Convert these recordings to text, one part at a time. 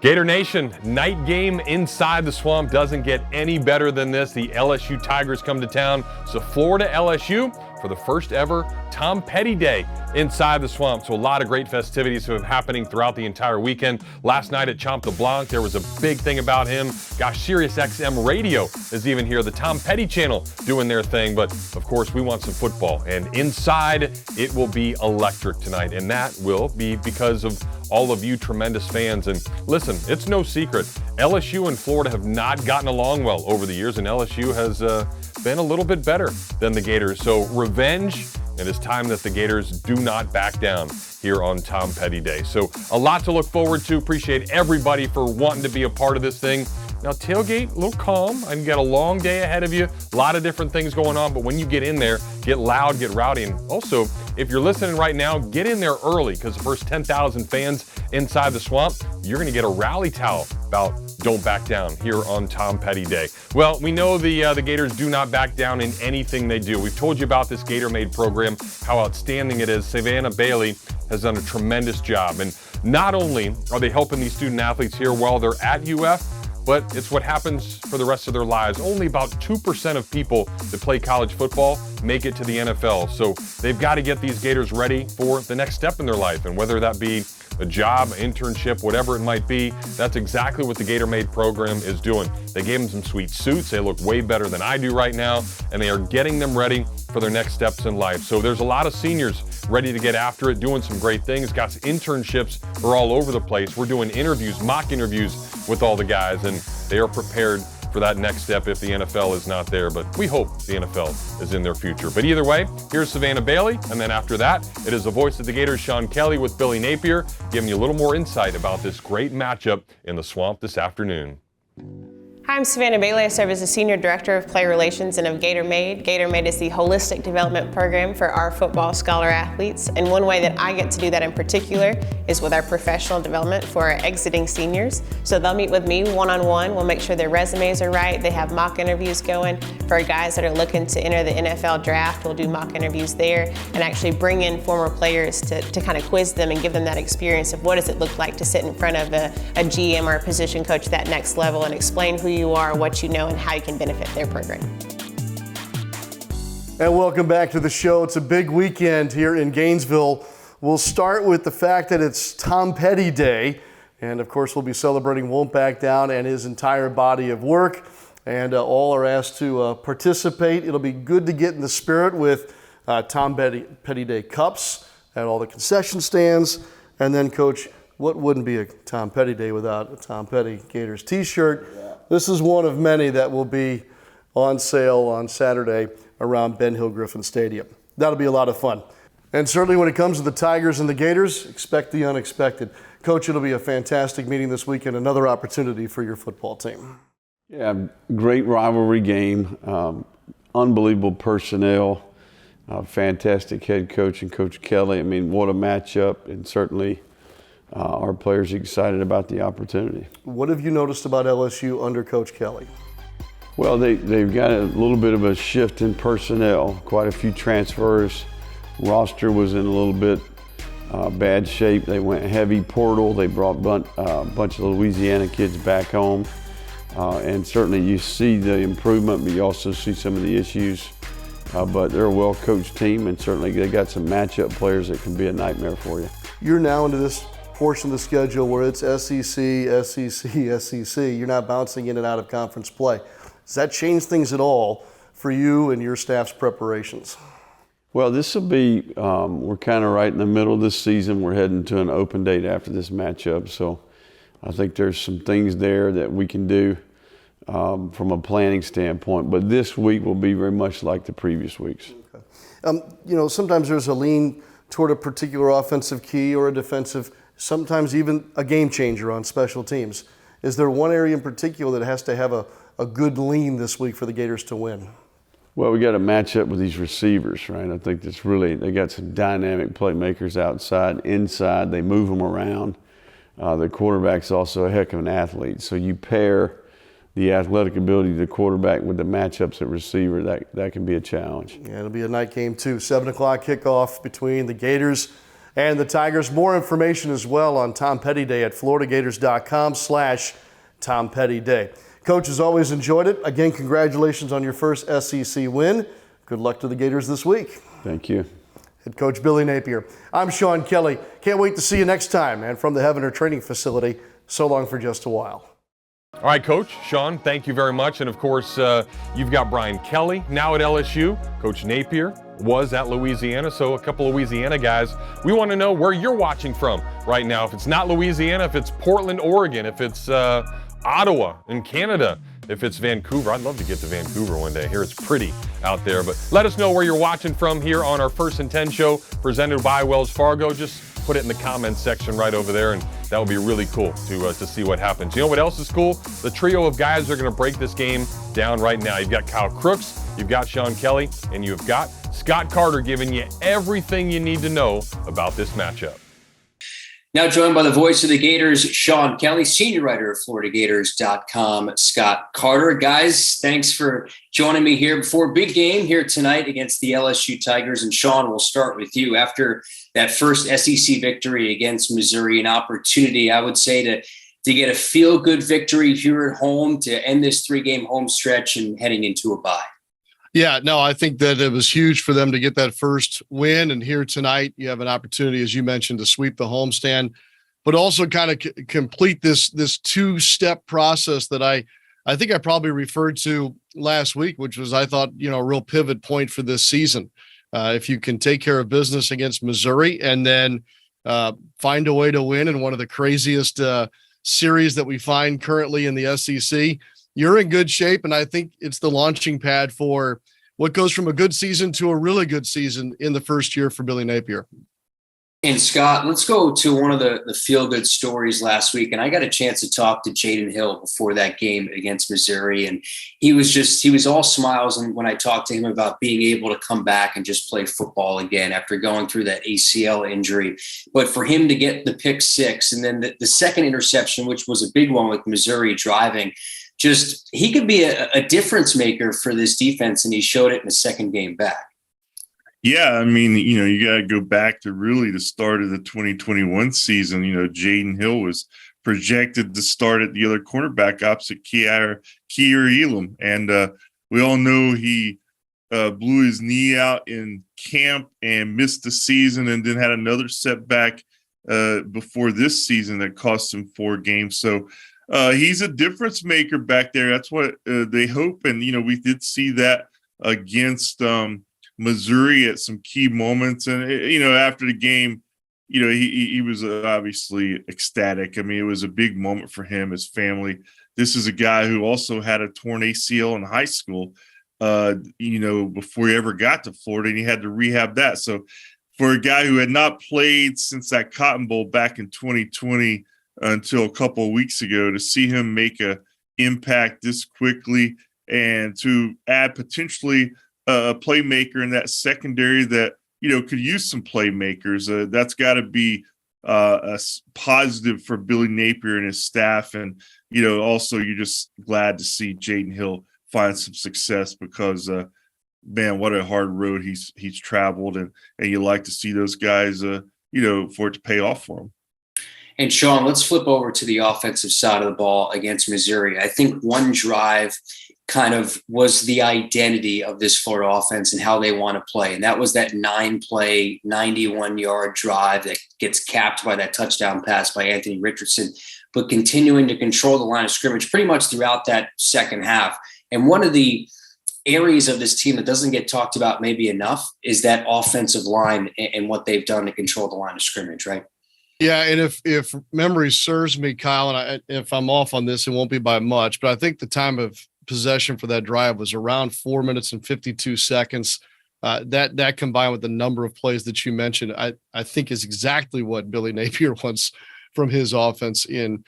Gator Nation, night game inside the swamp doesn't get any better than this. The LSU Tigers come to town, so Florida LSU for the first ever Tom Petty Day inside the swamp. So a lot of great festivities have been happening throughout the entire weekend. Last night at Chomp the Blanc, there was a big thing about him. Gosh, Sirius XM Radio is even here, the Tom Petty channel doing their thing. But of course, we want some football. And inside, it will be electric tonight. And that will be because of all of you tremendous fans. And listen, it's no secret, LSU and Florida have not gotten along well over the years, and LSU has been a little bit better than the Gators. So revenge, and it's time that the Gators do not back down here on Tom Petty Day. So a lot to look forward to. Appreciate everybody for wanting to be a part of this thing. Now tailgate, a little calm, and you got a long day ahead of you. A lot of different things going on, but when you get in there, get loud, get rowdy. And also, if you're listening right now, get in there early, because the first 10,000 fans inside the swamp, you're gonna get a rally towel about Don't Back Down here on Tom Petty Day. Well, we know the Gators do not back down in anything they do. We've told you about this Gator Made program, how outstanding it is. Savannah Bailey has done a tremendous job. And not only are they helping these student athletes here while they're at UF, but it's what happens for the rest of their lives. Only about 2% of people that play college football make it to the NFL. So they've got to get these Gators ready for the next step in their life. And whether that be a job, internship, whatever it might be, that's exactly what the Gator Made program is doing. They gave them some sweet suits. They look way better than I do right now, and they are getting them ready for their next steps in life. So there's a lot of seniors ready to get after it, doing some great things. Got internships are all over the place. We're doing interviews, mock interviews with all the guys, and they are prepared for that next step if the NFL is not there. But we hope the NFL is in their future. But either way, here's Savannah Bailey, and then after that, it is the voice of the Gators, Sean Kelly, with Billy Napier, giving you a little more insight about this great matchup in the swamp this afternoon. Hi, I'm Savannah Bailey. I serve as the Senior Director of Player Relations and of Gator Made. Gator Made is the holistic development program for our football scholar athletes. And one way that I get to do that in particular is with our professional development for our exiting seniors. So they'll meet with me one-on-one. We'll make sure their resumes are right. They have mock interviews going. For guys that are looking to enter the NFL draft, we'll do mock interviews there and actually bring in former players to kind of quiz them and give them that experience of what does it look like to sit in front of a GM or a position coach at that next level and explain who you are, what you know, and how you can benefit their program. And welcome back to the show. It's a big weekend here in Gainesville. We'll start with the fact that it's Tom Petty Day. And of course, we'll be celebrating Won't Back Down and his entire body of work. And all are asked to participate. It'll be good to get in the spirit with Tom Petty Day cups at all the concession stands. And then, Coach, what wouldn't be a Tom Petty Day without a Tom Petty Gators t-shirt? Yeah. This is one of many that will be on sale on Saturday around Ben Hill Griffin Stadium. That'll be a lot of fun. And certainly when it comes to the Tigers and the Gators, expect the unexpected. Coach, it'll be a fantastic meeting this weekend, another opportunity for your football team. Yeah, great rivalry game, unbelievable personnel, fantastic head coach and Coach Kelly. I mean, what a matchup, and certainly our players are excited about the opportunity. What have you noticed about LSU under Coach Kelly? Well, they've got a little bit of a shift in personnel, quite a few transfers. Roster was in a little bit bad shape. They went heavy portal. They brought a bunch of Louisiana kids back home. And certainly you see the improvement, but you also see some of the issues. But they're a well-coached team, and certainly they got some matchup players that can be a nightmare for you. You're now into this portion of the schedule where it's SEC, SEC, SEC. You're not bouncing in and out of conference play. Does that change things at all for you and your staff's preparations? Well, this will be, we're kind of right in the middle of this season. We're heading to an open date after this matchup. So I think there's some things there that we can do from a planning standpoint. But this week will be very much like the previous weeks. Okay. Sometimes there's a lean toward a particular offensive key or a defensive, sometimes even a game changer on special teams. Is there one area in particular that has to have a good lean this week for the Gators to win? Well, we got to match up with these receivers, right? I think that's really, they got some dynamic playmakers outside, inside. They move them around. The quarterback's also a heck of an athlete. So you pair the athletic ability of the quarterback with the matchups at receiver, that can be a challenge. Yeah, it'll be a night game too. 7 o'clock kickoff between the Gators and the Tigers. More information as well on Tom Petty Day at floridagators.com/Tom Petty Day. Coach, as always, enjoyed it. Again, congratulations on your first SEC win. Good luck to the Gators this week. Thank you. Head coach Billy Napier. I'm Sean Kelly. Can't wait to see you next time. And from the Heavener Training Facility, so long for just a while. All right, Coach. Sean, thank you very much. And of course, you've got Brian Kelly now at LSU. Coach Napier was at Louisiana, so a couple of Louisiana guys. We want to know where you're watching from right now. If it's not Louisiana, if it's Portland, Oregon, if it's Ottawa in Canada, if it's Vancouver. I'd love to get to Vancouver one day. Here it's pretty out there. But let us know where you're watching from here on our First and 10 show presented by Wells Fargo. Just put it in the comments section right over there, and that would be really cool to see what happens. You know what else is cool? The trio of guys that are going to break this game down right now. You've got Kyle Crooks, you've got Sean Kelly, and you've got Scott Carter giving you everything you need to know about this matchup. Now joined by the voice of the Gators, Sean Kelly, senior writer of FloridaGators.com, Scott Carter. Guys, thanks for joining me here before a big game here tonight against the LSU Tigers. And Sean, we'll start with you. After that first SEC victory against Missouri, an opportunity, I would say, to get a feel-good victory here at home to end this three-game home stretch and heading into a bye. Yeah, no, I think that it was huge for them to get that first win. And here tonight, you have an opportunity, as you mentioned, to sweep the homestand, but also kind of complete this two-step process that I think I probably referred to last week, which was, I thought, a real pivot point for this season. If you can take care of business against Missouri and then find a way to win in one of the craziest series that we find currently in the SEC, you're in good shape. And I think it's the launching pad for what goes from a good season to a really good season in the first year for Billy Napier. And Scott, let's go to one of the feel-good stories last week. And I got a chance to talk to Jaden Hill before that game against Missouri. And he was all smiles. And when I talked to him about being able to come back and just play football again after going through that ACL injury, but for him to get the pick six and then the second interception, which was a big one with Missouri driving, just he could be a difference maker for this defense, and he showed it in the second game back. Yeah, I mean, you got to go back to really the start of the 2021 season. Jaden Hill was projected to start at the other cornerback opposite Kier Elam. And we all know he blew his knee out in camp and missed the season and then had another setback before this season that cost him 4 games. So he's a difference maker back there. That's what they hope. And, we did see that against Missouri at some key moments. And, after the game, he was obviously ecstatic. I mean, it was a big moment for him, his family. This is a guy who also had a torn ACL in high school, before he ever got to Florida, and he had to rehab that. So for a guy who had not played since that Cotton Bowl back in 2020 until a couple of weeks ago, to see him make a impact this quickly and to add potentially a playmaker in that secondary that, could use some playmakers. That's got to be a positive for Billy Napier and his staff. And, also you're just glad to see Jaden Hill find some success because, man, what a hard road he's traveled. And you like to see those guys, for it to pay off for him. And Sean, let's flip over to the offensive side of the ball against Missouri. I think one drive kind of was the identity of this Florida offense and how they want to play. And that was that 9-play, 91-yard drive that gets capped by that touchdown pass by Anthony Richardson, but continuing to control the line of scrimmage pretty much throughout that second half. And one of the areas of this team that doesn't get talked about maybe enough is that offensive line and what they've done to control the line of scrimmage, right? Yeah, and if memory serves me, Kyle, and if I'm off on this, it won't be by much, but I think the time of possession for that drive was around 4 minutes and 52 seconds. That combined with the number of plays that you mentioned, I think is exactly what Billy Napier wants from his offense in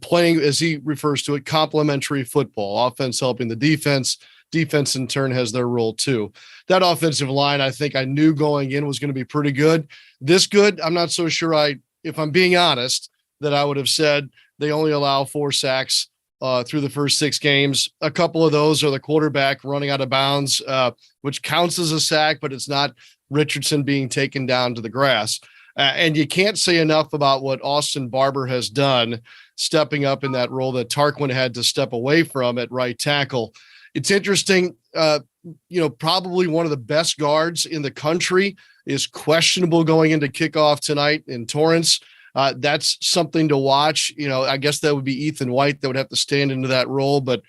playing, as he refers to it, complementary football, offense helping the defense. Defense in turn has their role too. That offensive line, I think I knew going in was going to be pretty good. This good, I'm not so sure if I'm being honest, that I would have said they only allow 4 sacks through the first 6 games. A couple of those are the quarterback running out of bounds, which counts as a sack, but it's not Richardson being taken down to the grass. And you can't say enough about what Austin Barber has done, stepping up in that role that Tarquin had to step away from at right tackle. It's interesting, probably one of the best guards in the country is questionable going into kickoff tonight in Torrance. That's something to watch. I guess that would be Ethan White that would have to stand into that role, but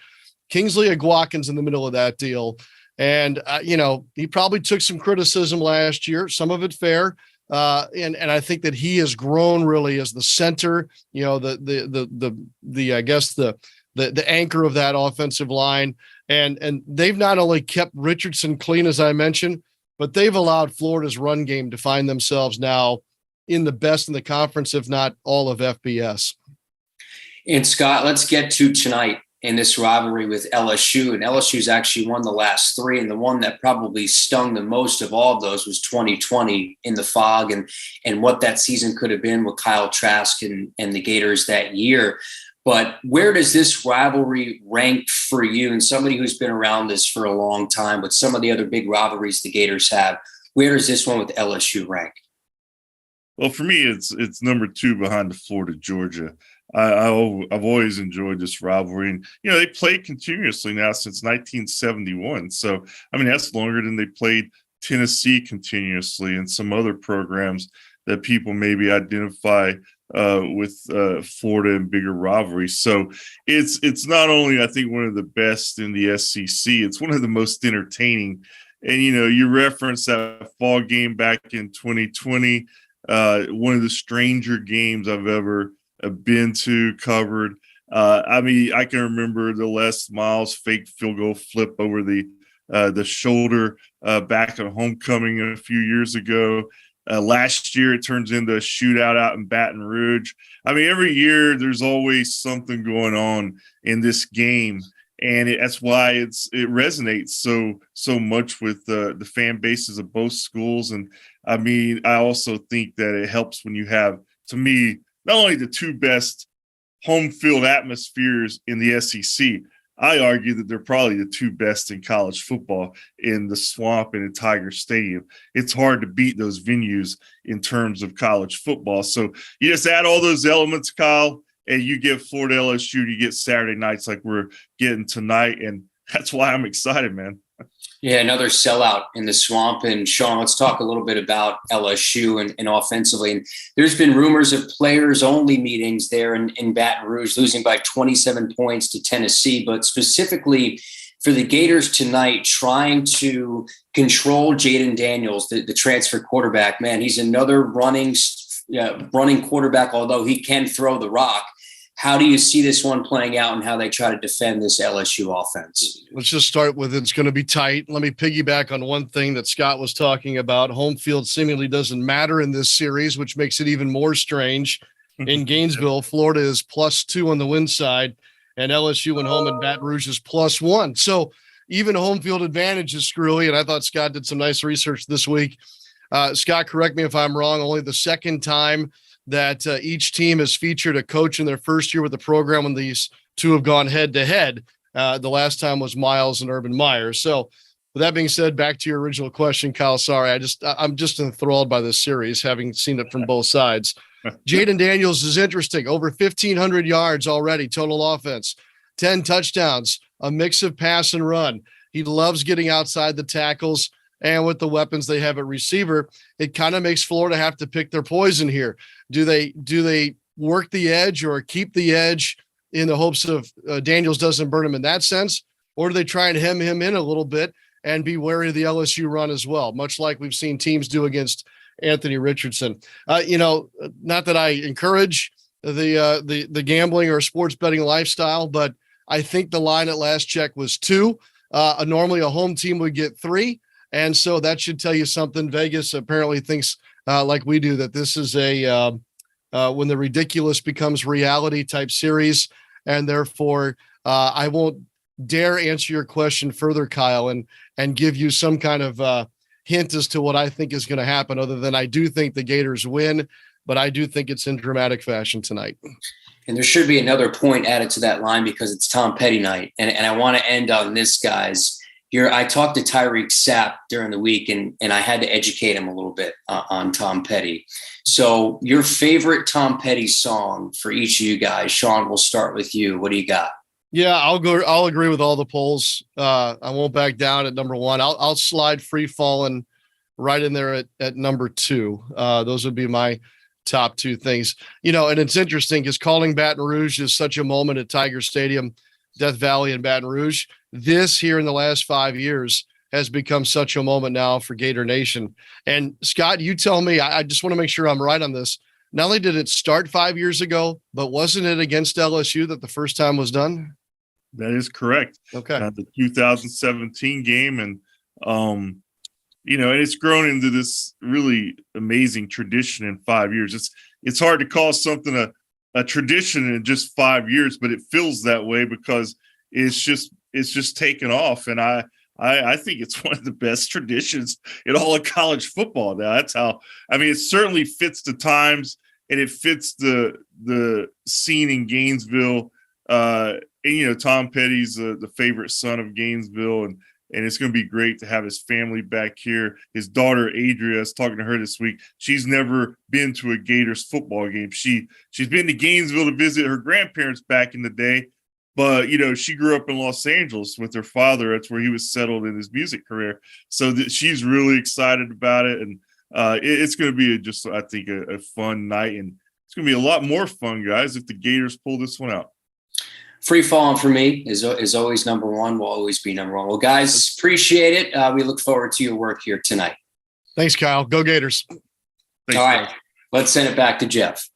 Kingsley Aguakin's in the middle of that deal. And, he probably took some criticism last year, some of it fair. And I think that he has grown really as the center, the anchor of that offensive line. And they've not only kept Richardson clean, as I mentioned, but they've allowed Florida's run game to find themselves now in the best in the conference, if not all of FBS. And Scott, let's get to tonight in this rivalry with LSU. And LSU's actually won the last three. And the one that probably stung the most of all of those was 2020 in the fog and what that season could have been with Kyle Trask and the Gators that year. But where does this rivalry rank for you? And somebody who's been around this for a long time, with some of the other big rivalries the Gators have, where does this one with LSU rank? Well, for me, it's number 2 behind the Florida-Georgia. I've always enjoyed this rivalry, and they played continuously now since 1971. So that's longer than they played Tennessee continuously and some other programs that people maybe identify with Florida and bigger rivalries. So it's not only, I think, one of the best in the SEC, it's one of the most entertaining. And you referenced that fall game back in 2020, one of the stranger games I've ever been to, covered. I can remember the Les Miles fake field goal flip over the shoulder back at homecoming a few years ago. Last year, it turns into a shootout out in Baton Rouge. Every year there's always something going on in this game, and that's why it resonates so much with the fan bases of both schools. And I also think that it helps when you have, to me, not only the 2 best home field atmospheres in the SEC, I argue that they're probably the 2 best in college football, in the Swamp and in Tiger Stadium. It's hard to beat those venues in terms of college football. So you just add all those elements, Kyle, and you get Florida LSU, you get Saturday nights like we're getting tonight. And that's why I'm excited, man. Yeah, another sellout in the Swamp. And Sean, let's talk a little bit about LSU and offensively. And there's been rumors of players-only meetings there in Baton Rouge, losing by 27 points to Tennessee, but specifically for the Gators tonight, trying to control Jaden Daniels, the transfer quarterback. Man, he's another running quarterback, although he can throw the rock. How do you see this one playing out and how they try to defend this LSU offense? Let's just start with it's going to be tight. Let me piggyback on one thing that Scott was talking about. Home field seemingly doesn't matter in this series, which makes it even more strange. In Gainesville, Florida is +2 on the win side, and LSU and home in Baton Rouge is +1. So even home field advantage is screwy, and I thought Scott did some nice research this week. Scott, correct me if I'm wrong, only the second time that each team has featured a coach in their first year with the program when these two have gone head-to-head. The last time was Miles and Urban Meyer. So with that being said, back to your original question, Kyle, sorry, I'm just enthralled by this series, having seen it from both sides. Jaden Daniels is interesting. Over 1,500 yards already, total offense, 10 touchdowns, a mix of pass and run. He loves getting outside the tackles. And with the weapons they have at receiver, it kind of makes Florida have to pick their poison here. Do they work the edge or keep the edge in the hopes of Daniels doesn't burn him in that sense? Or do they try and hem him in a little bit and be wary of the LSU run as well, much like we've seen teams do against Anthony Richardson? Not that I encourage the gambling or sports betting lifestyle, but I think the line at last check was 2. Normally a home team would get 3. And so that should tell you something. Vegas apparently thinks like we do, that this is a when the ridiculous becomes reality type series. And therefore, I won't dare answer your question further, Kyle, and give you some kind of hint as to what I think is going to happen, other than I do think the Gators win, but I do think it's in dramatic fashion tonight. And there should be another point added to that line because it's Tom Petty night. And I want to end on this, guys. I talked to Tyreek Sapp during the week, and I had to educate him a little bit on Tom Petty. So your favorite Tom Petty song for each of you guys. Sean, we'll start with you. What do you got? Yeah, I'll agree with all the polls. I won't back down at number one. I'll slide Free Fallin' right in there at number two. Those would be my top two things. And it's interesting because calling Baton Rouge is such a moment at Tiger Stadium, Death Valley and Baton Rouge. This here in the last 5 years has become such a moment now for Gator Nation. And Scott, you tell me, I just want to make sure I'm right on this. Not only did it start 5 years ago, but wasn't it against LSU that the first time was done? That is correct. Okay. The 2017 game. And, and it's grown into this really amazing tradition in 5 years. It's hard to call something a tradition in just 5 years, but it feels that way because it's just taken off. And I think it's one of the best traditions in all of college football now. That's how, it certainly fits the times and it fits the scene in Gainesville. Tom Petty's the favorite son of Gainesville, and it's going to be great to have his family back here. His daughter, Adria, I was talking to her this week. She's never been to a Gators football game. She's been to Gainesville to visit her grandparents back in the day. But, she grew up in Los Angeles with her father. That's where he was settled in his music career. So she's really excited about it. And it's going to be I think, a fun night. And it's going to be a lot more fun, guys, if the Gators pull this one out. Free Falling for me is always number one, will always be number one. Well, guys, appreciate it. We look forward to your work here tonight. Thanks, Kyle. Go Gators. Thanks, all right, guys. Let's send it back to Jeff.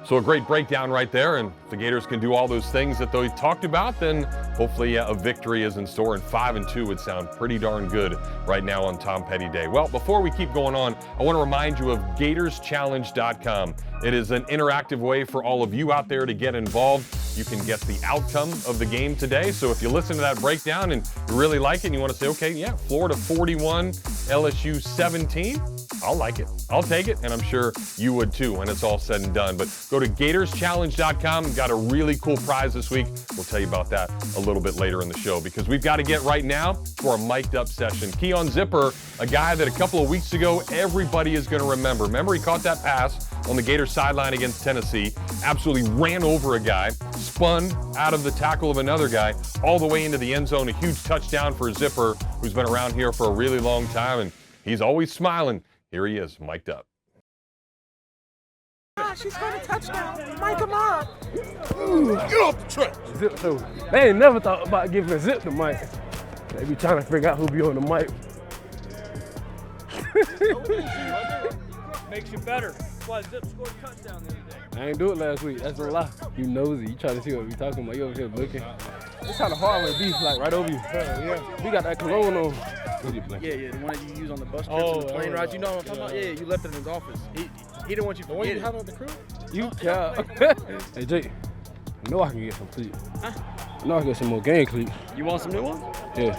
So a great breakdown right there, and if the Gators can do all those things that they talked about, then hopefully a victory is in store, and 5-2 would sound pretty darn good right now on Tom Petty Day. Well, before we keep going on, I want to remind you of GatorsChallenge.com. It is an interactive way for all of you out there to get involved. You can guess the outcome of the game today. So if you listen to that breakdown and you really like it and you want to say, okay, yeah, Florida 41, LSU 17, I'll like it. I'll take it, and I'm sure you would too when it's all said and done. But go to GatorsChallenge.com. Got a really cool prize this week. We'll tell you about that a little bit later in the show because we've got to get right now to our mic'd up session. Keon Zipper, a guy that a couple of weeks ago everybody is going to remember. Remember, he caught that pass on the Gators sideline against Tennessee, absolutely ran over a guy, spun out of the tackle of another guy, all the way into the end zone. A huge touchdown for Zipper, who's been around here for a really long time, and he's always smiling. Here he is, mic'd up. She's got a touchdown. Mic him up. Get off the track. Zip though. They ain't never thought about giving a Zip the mic. They be trying to figure out who be on the mic. Makes you better. That's why Zip scored a touchdown the other day. I ain't do it last week. That's a lie. You nosy. You try to see what we talking about. You over here looking. It's kind of hard when beef like right over you. Yeah. We got that cologne on. Yeah, the one that you use on the bus trips and the plane rides. You know what I'm talking about? Yeah, you left it in his office. He didn't want you to forget it. have on the crew? You yeah. Hey Jake, you know I can get some cleats. Huh? You know I can get some more game cleats. You want some new ones? Yeah.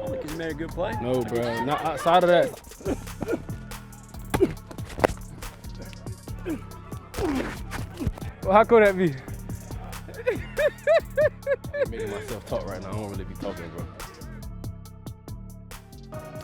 Only because you made a good play. No, bro. Not outside of that. Well, how could that be? I'm making myself talk right now. I don't really be talking, bro.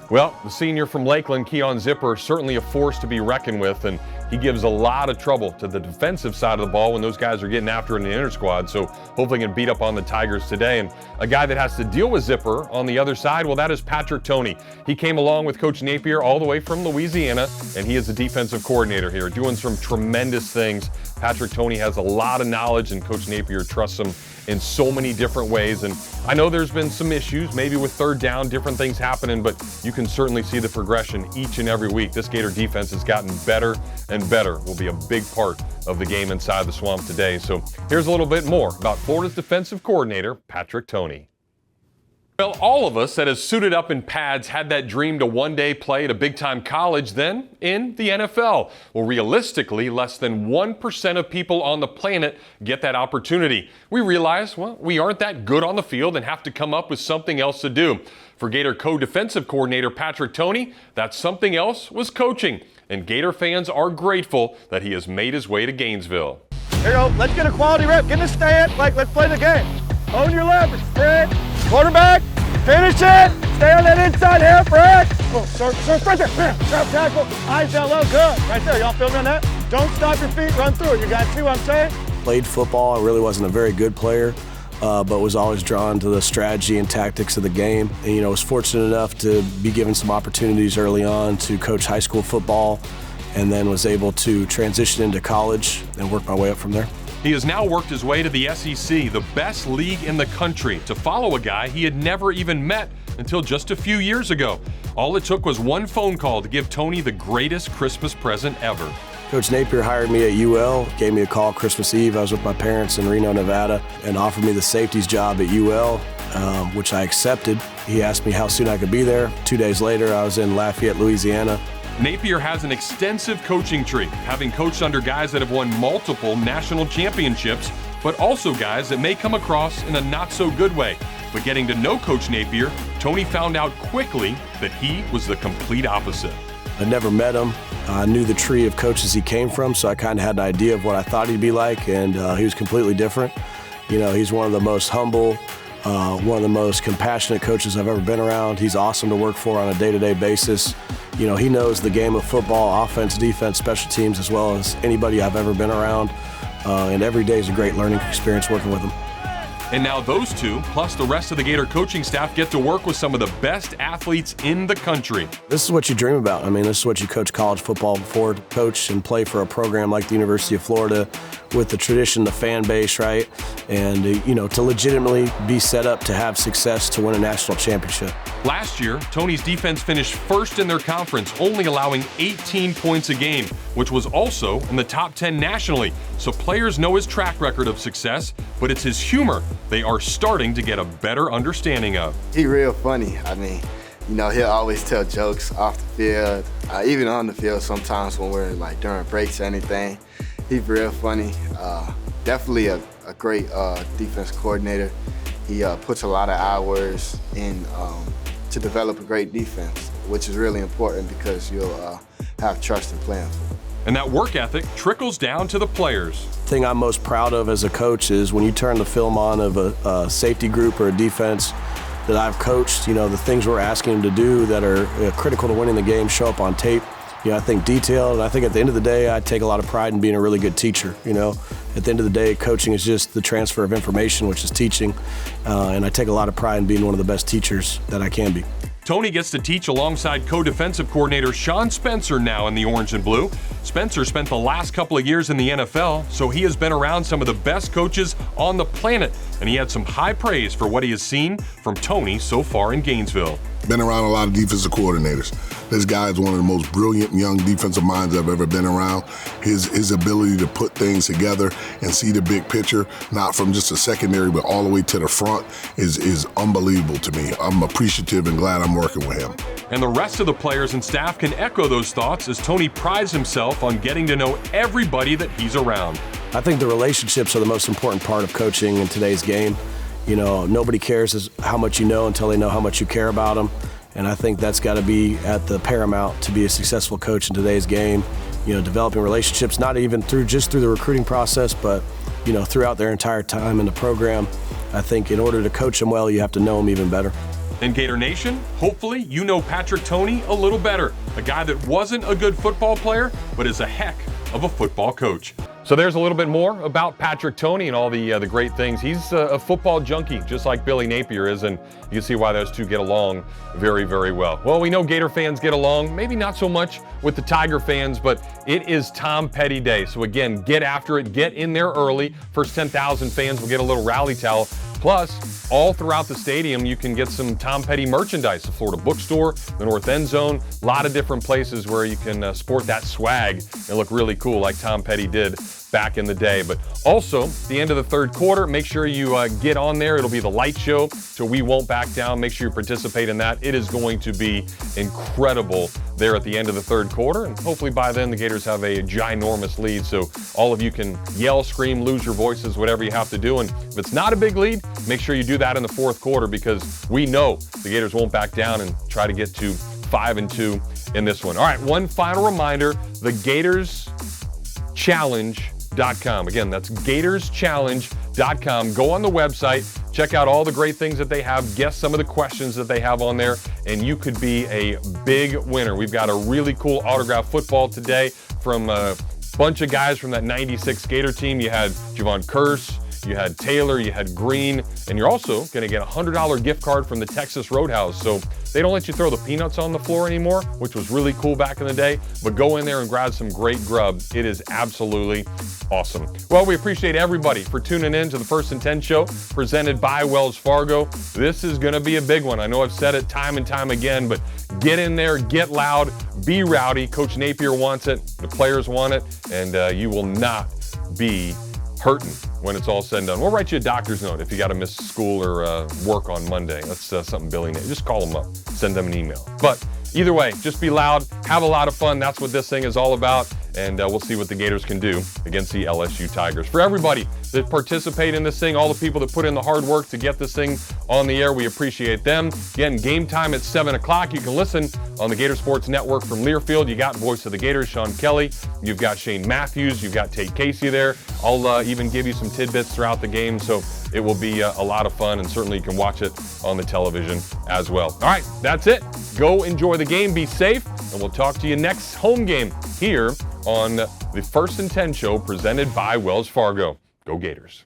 Well, the senior from Lakeland, Keon Zipper, certainly a force to be reckoned with, and he gives a lot of trouble to the defensive side of the ball when those guys are getting after it in the inter squad. So hopefully he can beat up on the Tigers today. And a guy that has to deal with Zipper on the other side, well, that is Patrick Toney. He came along with Coach Napier all the way from Louisiana, and he is the defensive coordinator here, doing some tremendous things. Patrick Toney has a lot of knowledge, and Coach Napier trusts him in so many different ways. And I know there's been some issues, maybe with third down, different things happening, but you can certainly see the progression each and every week. This Gator defense has gotten better and better. Will be a big part of the game inside the Swamp today. So here's a little bit more about Florida's defensive coordinator, Patrick Toney. Well, all of us that has suited up in pads had that dream to one day play at a big-time college, then in the NFL. Well, realistically, less than 1% of people on the planet get that opportunity. We realize, well, we aren't that good on the field and have to come up with something else to do. For Gator co-defensive coordinator Patrick Toney, that something else was coaching. And Gator fans are grateful that he has made his way to Gainesville. Here you go. Let's get a quality rep. Get in the stand. Let's play the game. Own your leverage, Fred. Quarterback, finish it. Stay on that inside half, Fred. tackle. Surf right there. Surf tackle. Eyes down low. Good. Right there. Y'all feel me on that? Don't stop your feet. Run through it. You guys see what I'm saying? Played football. I really wasn't a very good player, but was always drawn to the strategy and tactics of the game. And, was fortunate enough to be given some opportunities early on to coach high school football, and then was able to transition into college and work my way up from there. He has now worked his way to the SEC, the best league in the country, to follow a guy he had never even met until just a few years ago. All it took was one phone call to give Tony the greatest Christmas present ever. Coach Napier hired me at UL, gave me a call Christmas Eve. I was with my parents in Reno, Nevada, and offered me the safeties job at UL, which I accepted. He asked me how soon I could be there. 2 days later, I was in Lafayette, Louisiana. Napier has an extensive coaching tree, having coached under guys that have won multiple national championships, but also guys that may come across in a not-so-good way. But getting to know Coach Napier, Tony found out quickly that he was the complete opposite. I never met him. I knew the tree of coaches he came from, so I kind of had an idea of what I thought he'd be like, and he was completely different. He's one of the most humble, one of the most compassionate coaches I've ever been around. He's awesome to work for on a day-to-day basis. He knows the game of football, offense, defense, special teams, as well as anybody I've ever been around. And every day is a great learning experience working with him. And now those two, plus the rest of the Gator coaching staff, get to work with some of the best athletes in the country. This is what you dream about. This is what you coach college football for, to coach and play for a program like the University of Florida with the tradition, the fan base, right? And, to legitimately be set up to have success to win a national championship. Last year, Tony's defense finished first in their conference, only allowing 18 points a game, which was also in the top 10 nationally. So players know his track record of success, but it's his humor they are starting to get a better understanding of. He real funny. He'll always tell jokes off the field, even on the field sometimes when we're during breaks or anything. He's real funny. Definitely a great defense coordinator. He puts a lot of hours in to develop a great defense, which is really important because you'll have trust in playing. And that work ethic trickles down to the players. The thing I'm most proud of as a coach is when you turn the film on of a safety group or a defense that I've coached, the things we're asking them to do that are critical to winning the game show up on tape. I think detailed, and I think at the end of the day, I take a lot of pride in being a really good teacher. At the end of the day, coaching is just the transfer of information, which is teaching, and I take a lot of pride in being one of the best teachers that I can be. Tony gets to teach alongside co-defensive coordinator Sean Spencer now in the orange and blue. Spencer spent the last couple of years in the NFL, so he has been around some of the best coaches on the planet, and he had some high praise for what he has seen from Tony so far in Gainesville. Been around a lot of defensive coordinators. This guy is one of the most brilliant young defensive minds I've ever been around. His ability to put things together and see the big picture, not from just a secondary, but all the way to the front, is unbelievable to me. I'm appreciative and glad I'm working with him. And the rest of the players and staff can echo those thoughts as Tony prides himself on getting to know everybody that he's around. I think the relationships are the most important part of coaching in today's game. Nobody cares how much you know until they know how much you care about them. And I think that's got to be at the paramount to be a successful coach in today's game. Developing relationships, not even through the recruiting process, but, throughout their entire time in the program. I think in order to coach them well, you have to know them even better. And Gator Nation, hopefully you know Patrick Toney a little better. A guy that wasn't a good football player, but is a heck of a football coach. So there's a little bit more about Patrick Toney and all the great things. He's a football junkie, just like Billy Napier is, and you can see why those two get along very, very well. Well, we know Gator fans get along, maybe not so much with the Tiger fans, but it is Tom Petty Day. So again, get after it, get in there early. First 10,000 fans will get a little rally towel. Plus, all throughout the stadium, you can get some Tom Petty merchandise. The Florida Bookstore, the North End Zone, a lot of different places where you can sport that swag and look really cool like Tom Petty did back in the day. But also, at the end of the third quarter, make sure you get on there. It'll be the light show, so We Won't Back Down. Make sure you participate in that. It is going to be incredible there at the end of the third quarter, and hopefully by then the Gators have a ginormous lead, so all of you can yell, scream, lose your voices, whatever you have to do. And if it's not a big lead, make sure you do that in the fourth quarter, because we know the Gators won't back down and try to get to 5-2 in this one. All right, one final reminder, the GatorsChallenge.com. Again, that's GatorsChallenge.com. Go on the website, Check out all the great things that they have. Guess some of the questions that they have on there, and you could be a big winner. We've got a really cool autographed football today from a bunch of guys from that 96 Gator team. You had Javon Curse, you had Taylor, you had Green, and you're also going to get a $100 gift card from the Texas Roadhouse. So they don't let you throw the peanuts on the floor anymore, which was really cool back in the day, but go in there and grab some great grub. It is absolutely awesome. Well, we appreciate everybody for tuning in to the First and 10 show presented by Wells Fargo. This is going to be a big one. I know I've said it time and time again, but get in there, get loud, be rowdy. Coach Napier wants it, the players want it, and you will not be hurting when it's all said and done. We'll write you a doctor's note if you got to miss school or work on Monday. That's something Billy Nate. Just call them up, send them an email. But either way, just be loud, have a lot of fun. That's what this thing is all about. And we'll see what the Gators can do against the LSU Tigers. For everybody that participate in this thing, all the people that put in the hard work to get this thing on the air, we appreciate them. Again, game time at 7 o'clock. You can listen on the Gator Sports Network from Learfield. You got Voice of the Gators, Sean Kelly. You've got Shane Matthews. You've got Tate Casey there. I'll even give you some tidbits throughout the game. So it will be a lot of fun, and certainly you can watch it on the television as well. All right, that's it. Go enjoy the game, be safe, and we'll talk to you next home game here on the First and 10 show presented by Wells Fargo. Go Gators.